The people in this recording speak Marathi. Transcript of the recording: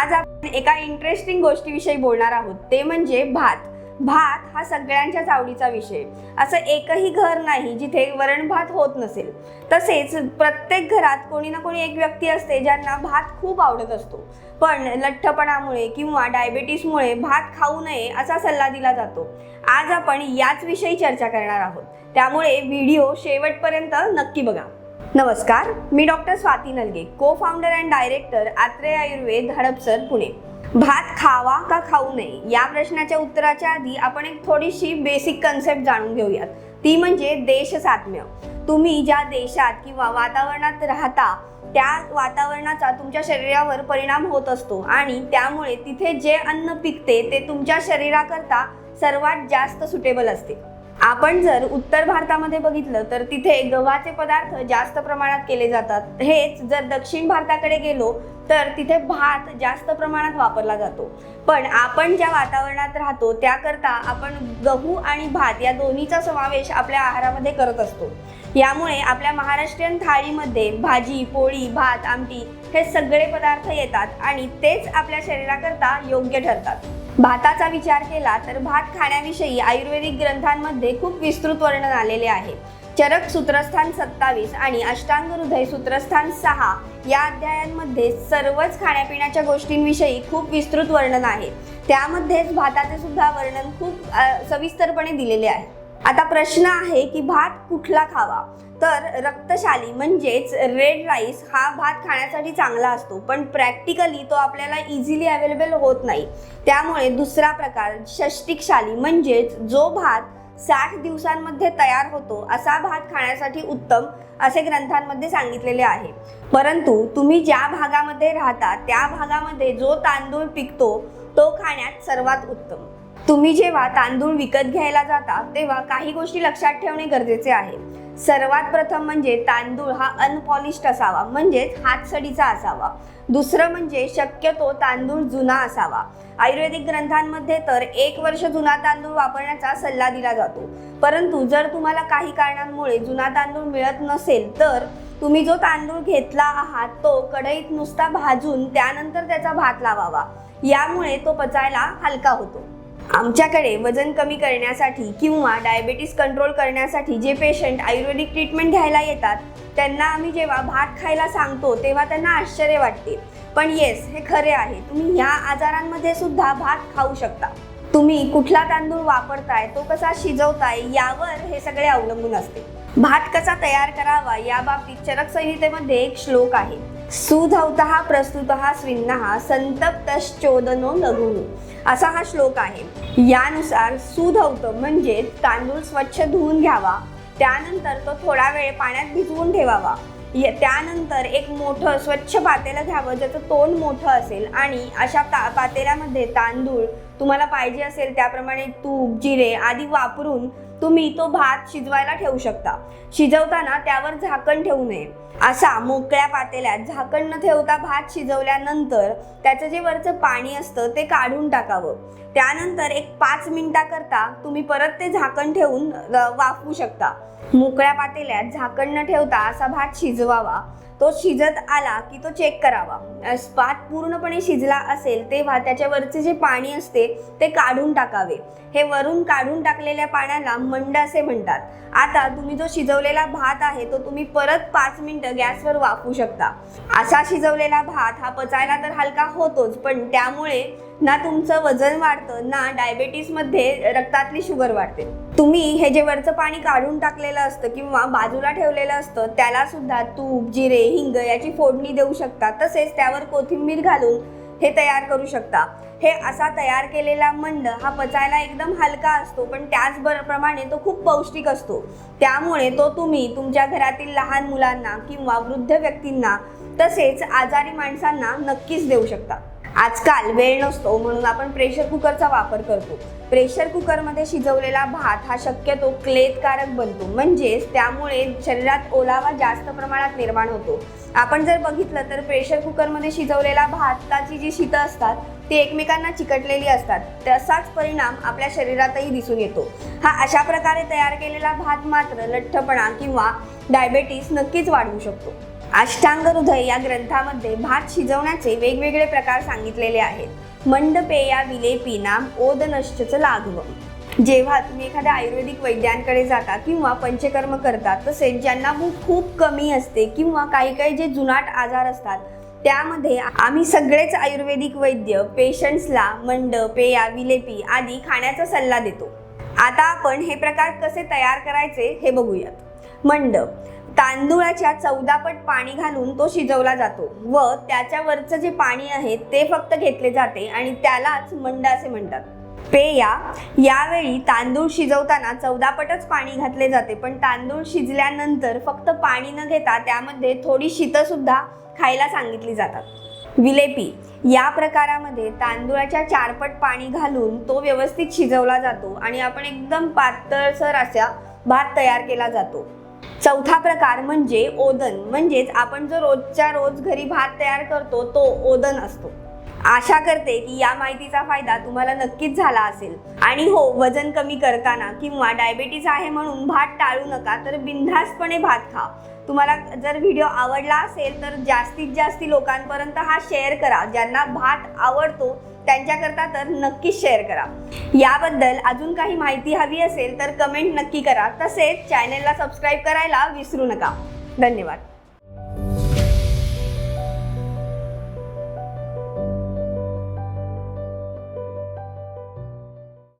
आज आपण एका इंटरेस्टिंग गोष्टीविषयी बोलणार आहोत, ते म्हणजे भात. भात हा सगळ्यांच्याच आवडीचा विषय. असं एकही घर नाही जिथे वरण भात होत नसेल. तसेच प्रत्येक घरात कोणी ना कोणी एक व्यक्ती असते ज्यांना भात खूप आवडत असतो, पण लठ्ठपणामुळे किंवा डायबिटीसमुळे भात खाऊ नये असा सल्ला दिला जातो. आज आपण याच विषयी चर्चा करणार आहोत, त्यामुळे व्हिडिओ शेवटपर्यंत नक्की बघा. नमस्कार, मी डॉक्टर स्वाती नलगे, को founder and director Atreya Ayurveda, Hadapsar, Pune. भात खावा का खाऊ नये या प्रश्नाच्या उत्तराच्या आधी आपण एक थोडीशी बेसिक कन्सेप्ट जाणून घेऊयात, ती म्हणजे देशसात्म्य. तुम्ही ज्या देशात किंवा वातावरणात राहता त्या वातावरणाचा तुमच्या शरीरावर परिणाम होत असतो आणि त्यामुळे तिथे जे अन्न पिकते ते तुमच्या शरीराकरता सर्वात जास्त सुटेबल असते. आपण जर उत्तर भारतामध्ये बघितलं तर तिथे गव्हाचे पदार्थ जास्त प्रमाणात केले जातात. हेच जर दक्षिण भारताकडे गेलो तर तिथे भात जास्त प्रमाणात वापरला जातो. पण आपण ज्या वातावरणात राहतो त्याकरता आपण गहू आणि भात या दोन्हीचा समावेश आपल्या आहारामध्ये करत असतो. यामुळे आपल्या महाराष्ट्रीयन थाळीमध्ये भाजी, पोळी, भात, आमटी हे सगळे पदार्थ येतात आणि तेच आपल्या शरीराकरता योग्य ठरतात. भाताचा विचार केला तर भात खाण्याविषयी आयुर्वेदिक ग्रंथांमध्ये खूप विस्तृत वर्णन आलेले आहे. चरक सूत्रस्थान 27 आणि अष्टांग हृदय सूत्रस्थान 6 या अध्यायांमध्ये सर्वच खाण्यापिण्याच्या गोष्टींविषयी खूप विस्तृत वर्णन आहे. त्यामध्येच भाताचे सुद्धा वर्णन खूप सविस्तरपणे दिलेले आहे. आता प्रश्न आहे की भात कुठला खावा? तर रक्तशाली म्हणजेच रेड राईस हा भात खाण्यासाठी चांगला असतो, पण प्रॅक्टिकली तो आपल्याला इझिली अवेलेबल होत नाही. त्यामुळे दुसरा प्रकार षष्टिकशाली म्हणजेच जो भात 60 दिवसांमध्ये तयार होतो असा भात खाण्यासाठी उत्तम असे ग्रंथांमध्ये सांगितलेले आहे. परंतु तुम्ही ज्या भागामध्ये राहता त्या भागामध्ये जो तांदूळ पिकतो तो खाण्यात सर्वात उत्तम. तुम्ही जेव्हा तांदूळ विकत घ्यायला जाता तेव्हा काही गोष्टी लक्षात ठेवणे गरजेचे आहे. सर्वात प्रथम म्हणजे तांदूळ हा अनपॉलिश्ड असावा, म्हणजेच हातसडीचा असावा. दुसरं म्हणजे शक्यतो तांदूळ जुना असावा. आयुर्वेदिक ग्रंथांमध्ये तर 1 वर्ष जुना तांदूळ वापरण्याचा सल्ला दिला जातो. परंतु जर तुम्हाला काही कारणांमुळे जुना तांदूळ मिळत नसेल तर तुम्ही जो तांदूळ घेतला आहात तो कढईत नुसता भाजून त्यानंतर त्याचा भात लावावा. यामुळे तो पचायला हलका होतो. आमच्याकडे वजन कमी करण्यासाठी किंवा डायबिटीस कंट्रोल करण्यासाठी जे पेशंट आयुर्वेदिक ट्रीटमेंट घ्यायला येतात त्यांना आम्ही जेव्हा भात खायला सांगतो तेव्हा त्यांना आश्चर्य वाटते. पण येस, हे खरे आहे. तुम्ही ह्या आजारांमध्ये सुद्धा भात खाऊ शकता. तुम्ही कुठला तांदूळ वापरताय, तो कसा शिजवताय यावर हे सगळे अवलंबून असते. भात कसा तयार करावा या बाबतीत चरक संहितेमध्ये एक श्लोक आहे. सुधौतः प्रस्तुतः स्विन्नः संतप्तश्चोदनो लघुः असा हा श्लोक आहे. यानुसार सुधौत म्हणजे तांदूळ स्वच्छ धुवून घ्यावा, त्यानंतर तो थोडा वेळ पाण्यात भिजवून ठेवावा. त्यानंतर एक मोठं स्वच्छ पातेलं घ्यावं ज्याचं तोंड मोठं असेल आणि अशा पातेल्यामध्ये तांदूळ तुम्हाला पाहिजे असेल त्याप्रमाणे तूप, जिरे आदी वापरून तुम्ही तो भात शिजवायला ठेवू शकता. शिजवताना त्यावर झाकण ठेवू नये. असा मोकळ्या पातेल्यात झाकण न ठेवता भात शिजवल्यानंतर त्याचं जे वरचं पाणी असतं ते काढून टाकावं. त्यानंतर एक 5 मिनिटाकरता तुम्ही परत ते झाकण ठेवून वाफवू शकता. मोकळ्या पातेल्यात झाकण न ठेवता असा भात शिजवावा. तो शिजत आला की तो चेक करावा. भात पूर्णपणे शिजला असेल तेव्हा त्याच्यावरचे जे पाणी असते ते काढून टाकावे. हे वरून काढून टाकलेल्या पाण्याला मंड असे म्हणतात. आता तुम्ही जो शिजवलेला भात आहे तो तुम्ही परत 5 मिनिटं गॅसवर वाफवू शकता. असा शिजवलेला भात हा पचायला तर हलका होतोच, पण त्यामुळे ना तुमचं वजन वाढतं ना डायबिटीसमध्ये रक्तातली शुगर वाढते. तुम्ही हे जे वरचं पाणी काढून टाकलेलं असतं किंवा बाजूला ठेवलेलं असतं त्याला सुद्धा तूप, जिरे, हिंग याची फोडणी देऊ शकता. तसेच त्यावर कोथिंबीर घालून हे तयार करू शकता. हे असा तयार केलेला मंड हा पचायला एकदम हलका असतो, पण त्याचप्रमाणे तो खूप पौष्टिक असतो. त्यामुळे तो तुम्ही तुमच्या घरातील लहान मुलांना किंवा वृद्ध व्यक्तींना तसेच आजारी माणसांना नक्कीच देऊ शकता. आजकाल वेळ नसतो म्हणून आपण प्रेशर कुकरचा वापर करतो. प्रेशर कुकरमध्ये शिजवलेला भात हा शक्यतो क्लेदकारक बनतो, म्हणजेच त्यामुळे शरीरात ओलावा जास्त प्रमाणात निर्माण होतो. आपण जर बघितलं तर प्रेशर कुकरमध्ये शिजवलेला भाताची जी शीतं असतात ती एकमेकांना चिकटलेली असतात. तसाच परिणाम आपल्या शरीरातही दिसून येतो. हा अशा प्रकारे तयार केलेला भात मात्र लठ्ठपणा किंवा डायबिटीस नक्कीच वाढवू शकतो. अष्टांग हृदय या ग्रंथामध्ये भात शिजवण्याचे वेगवेगळे प्रकार सांगितलेले आहेत. मंडपेया विलेपीनाम ओदनश्च लाघवम. जेव्हा तुम्ही एखाद्या आयुर्वेदिक वैद्यांकडे जाता किंवा पंचकर्म करता, तसेच ज्यांना भूक खूप कमी असते किंवा काही जे जुनाट आजार असतात, त्यामध्ये आम्ही सगळेच आयुर्वेदिक वैद्य पेशंट्सला मंड, पेया, विलेपी आदी खाण्याचा सल्ला देतो. आता आपण हे प्रकार कसे तयार करायचे हे बघूयात. मंड तांदूळाच्या 14 पट पाणी घालून तो शिजवला जातो व त्याच्यावरचं जे पाणी आहे ते फक्त घेतले जाते आणि त्यालाच मंड असे म्हणतात. पेया यावेळी तांदूळ शिजवताना 14 पटच पाणी घातले जाते, पण तांदूळ शिजल्यानंतर फक्त पाणी न घेता त्यामध्ये थोडी शीतं सुद्धा खायला सांगितली जातात. विलेपी या प्रकारामध्ये तांदूळाच्या 4 पट पाणी घालून तो व्यवस्थित शिजवला जातो आणि आपण एकदम पातळसर असा भात तयार केला जातो. चौथा प्रकार म्हणजे ओदन, म्हणजेच आपण जो रोजच्या रोज घरी भात तयार करतो तो ओदन असतो. आशा करते की या माहितीचा फायदा तुम्हाला नक्कीच झाला असेल. आणि हो, वजन कमी करताना किंवा डायबिटीज आहे म्हणून भात टाळू नका, तर बिनधास्तपणे भात खा. तुम्हाला जर व्हिडिओ आवडला असेल तर जास्तीत जास्त लोकांपर्यंत हा शेअर करा. ज्यांना भात आवडतो त्यांच्याकरता तर नक्कीच शेअर करा. याबद्दल अजून काही माहिती हवी असेल तर कमेंट नक्की करा. तसेच चॅनलला सबस्क्राईब करायला विसरू नका. धन्यवाद.